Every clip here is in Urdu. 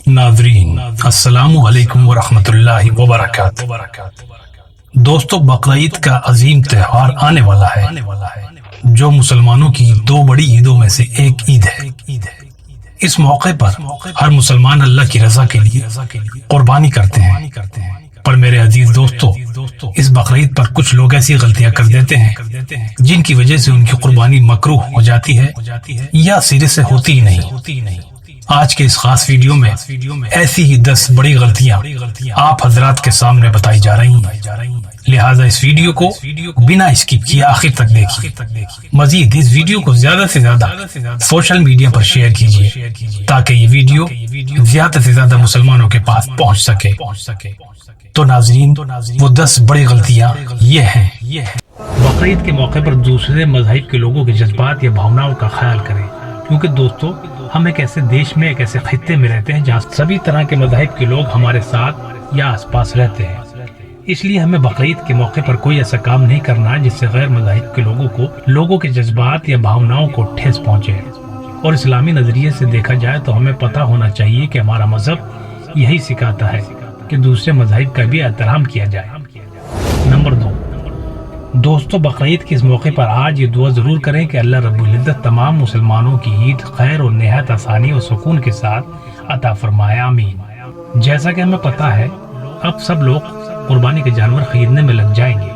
ناظرین السلام علیکم ورحمۃ اللہ وبرکاتہ۔ دوستو، بقرعید کا عظیم تہوار آنے والا ہے جو مسلمانوں کی دو بڑی عیدوں میں سے ایک عید ہے۔ اس موقع پر ہر مسلمان اللہ کی رضا کے لیے قربانی کرتے ہیں، پر میرے عزیز دوستو، اس بقرعید پر کچھ لوگ ایسی غلطیاں کر دیتے ہیں جن کی وجہ سے ان کی قربانی مکروہ ہو جاتی ہے یا سرے سے ہوتی ہی نہیں۔ آج کے اس خاص ویڈیو میں ایسی ہی 10 بڑی غلطیاں آپ حضرات کے سامنے بتائی جا رہی ہیں، لہٰذا اس ویڈیو کو بنا اسکپ کیے آخر تک دیکھیے۔ مزید اس ویڈیو کو زیادہ سے زیادہ سوشل میڈیا پر شیئر کیجیے تاکہ یہ ویڈیو زیادہ سے زیادہ مسلمانوں کے پاس پہنچ سکے۔ تو ناظرین، وہ 10 بڑی غلطیاں یہ ہیں۔ بقرعید کے موقع پر دوسرے مذاہب کے لوگوں کے جذبات یا بھاوناؤں کا خیال کریں، کیونکہ دوستو ہم ایک ایسے دیش میں، ایک ایسے خطے میں رہتے ہیں جہاں سبھی طرح کے مذاہب کے لوگ ہمارے ساتھ یا آس پاس رہتے ہیں۔ اس لیے ہمیں بقرعید کے موقع پر کوئی ایسا کام نہیں کرنا جس سے غیر مذاہب کے لوگوں کے جذبات یا بھاوناؤں کو ٹھیس پہنچے۔ اور اسلامی نظریے سے دیکھا جائے تو ہمیں پتہ ہونا چاہیے کہ ہمارا مذہب یہی سکھاتا ہے کہ دوسرے مذاہب کا بھی احترام کیا جائے۔ نمبر 2، دوستو بقرعید کے اس موقع پر آج یہ دعا ضرور کریں کہ اللہ رب العزت تمام مسلمانوں کی عید خیر اور نہایت آسانی اور سکون کے ساتھ عطا فرمائے، آمین۔ جیسا کہ ہمیں پتہ ہے اب سب لوگ قربانی کے جانور خریدنے میں لگ جائیں گے،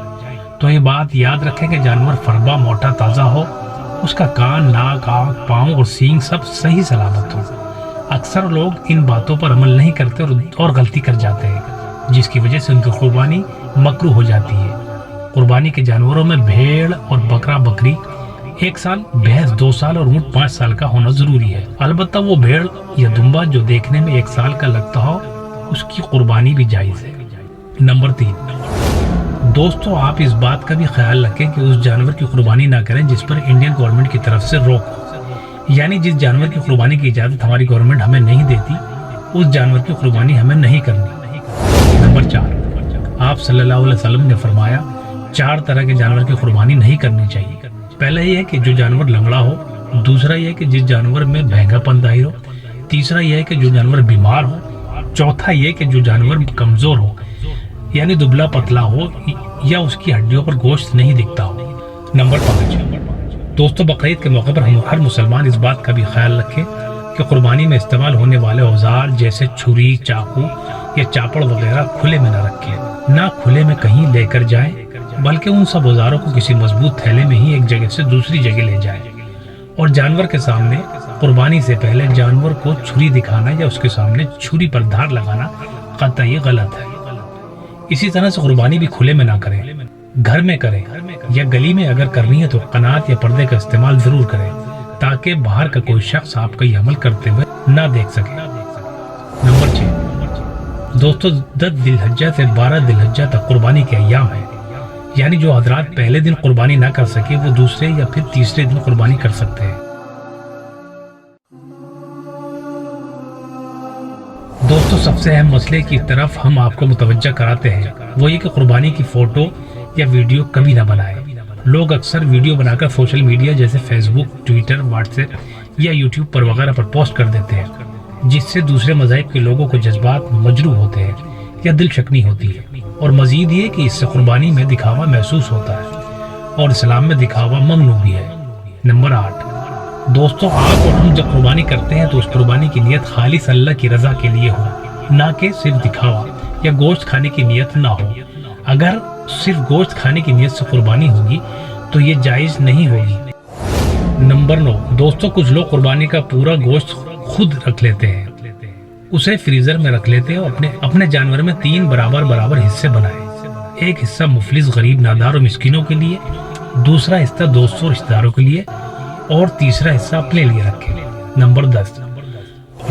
تو یہ بات یاد رکھیں کہ جانور فربا موٹا تازہ ہو، اس کا کان، ناک، آنکھ، پاؤں اور سینگ سب صحیح سلامت ہو۔ اکثر لوگ ان باتوں پر عمل نہیں کرتے اور غلطی کر جاتے ہیں، جس کی وجہ سے ان کی قربانی مکروہ ہو جاتی ہے۔ قربانی کے جانوروں میں بھیڑ اور بکرا بکری 1 سال، بھینس 2 سال اور اونٹ 5 سال کا ہونا ضروری ہے۔ البتہ وہ بھیڑ یا دمبا جو دیکھنے میں 1 سال کا لگتا ہو، اس کی قربانی بھی جائز ہے۔ نمبر 3، دوستو آپ اس بات کا بھی خیال رکھیں کہ اس جانور کی قربانی نہ کریں جس پر انڈین گورنمنٹ کی طرف سے روک ہو، یعنی جس جانور کی قربانی کی اجازت ہماری گورنمنٹ ہمیں نہیں دیتی، اس جانور کی قربانی ہمیں نہیں کرنی۔ نمبر 4، آپ صلی اللہ علیہ وسلم نے فرمایا 4 طرح کے جانور کی قربانی نہیں کرنی چاہیے۔ پہلا یہ ہے کہ جو جانور لنگڑا ہو، دوسرا یہ ہے کہ جس جانور میں بھینگا پن ظاہر ہو، تیسرا یہ ہے کہ جو جانور بیمار ہو، چوتھا یہ کہ جو جانور کمزور ہو یعنی دبلا پتلا ہو یا اس کی ہڈیوں پر گوشت نہیں دکھتا ہو۔ نمبر 5، دوستو بقرعید کے موقع پر ہر مسلمان اس بات کا بھی خیال رکھے کہ قربانی میں استعمال ہونے والے اوزار جیسے چھری، چاقو یا چاپڑ وغیرہ کھلے میں نہ رکھیں، نہ کھلے میں کہیں لے کر جائیں، بلکہ ان سب اوزاروں کو کسی مضبوط تھیلے میں ہی ایک جگہ سے دوسری جگہ لے جائیں۔ اور جانور کے سامنے قربانی سے پہلے جانور کو چھری دکھانا یا اس کے سامنے چھری پر دھار لگانا قطعی غلط ہے۔ اسی طرح سے قربانی بھی کھلے میں نہ کریں، گھر میں کریں، یا گلی میں اگر کرنی ہے تو قنات یا پردے کا استعمال ضرور کریں تاکہ باہر کا کوئی شخص آپ کا یہ عمل کرتے ہوئے نہ دیکھ سکے۔ نمبر 6، دوستو 10 ذی الحجہ سے 12 ذی الحجہ تک قربانی کے ایام ہیں، یعنی جو حضرات پہلے دن قربانی نہ کر سکے وہ دوسرے یا پھر تیسرے دن قربانی کر سکتے ہیں۔ دوستو سب سے اہم مسئلے کی طرف ہم آپ کو متوجہ کراتے ہیں، وہ یہ کہ قربانی کی فوٹو یا ویڈیو کبھی نہ بنائیں۔ لوگ اکثر ویڈیو بنا کر سوشل میڈیا جیسے فیس بک، ٹویٹر، واٹس ایپ یا یوٹیوب پر وغیرہ پر پوسٹ کر دیتے ہیں، جس سے دوسرے مذاہب کے لوگوں کو جذبات مجروح ہوتے ہیں یا دل شکنی ہوتی ہے، اور مزید یہ کہ اس سے قربانی میں دکھاوا محسوس ہوتا ہے، اور اسلام میں دکھاوا ممنوع بھی ہے۔ نمبر 8، دوستو آپ اور ہم جب قربانی کرتے ہیں تو اس قربانی کی نیت خالص اللہ کی رضا کے لیے ہو، نہ کہ صرف دکھاوا یا گوشت کھانے کی نیت نہ ہو۔ اگر صرف گوشت کھانے کی نیت سے قربانی ہوگی تو یہ جائز نہیں ہوگی۔ نمبر 9، دوستو کچھ لوگ قربانی کا پورا گوشت خود رکھ لیتے ہیں، اسے فریزر میں رکھ لیتے ہیں اور اپنے جانور میں 3 برابر حصے بنائے، ایک حصہ مفلس غریب نادار اور مسکینوں کے لیے، دوسرا حصہ دوستوں رشتہ داروں کے لیے، اور تیسرا حصہ اپنے لیے رکھے۔ نمبر 10،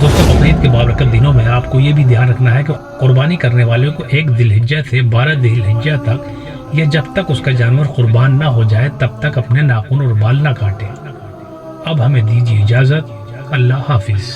دوستو بقرعید کے بابرکت دنوں میں آپ کو یہ بھی دھیان رکھنا ہے کہ قربانی کرنے والے کو 1 ذی الحجہ سے 12 ذی الحجہ تک یا جب تک اس کا جانور قربان نہ ہو جائے تب تک اپنے ناخن اور بال نہ کاٹے۔ اب ہمیں دیجیے اجازت، اللہ حافظ۔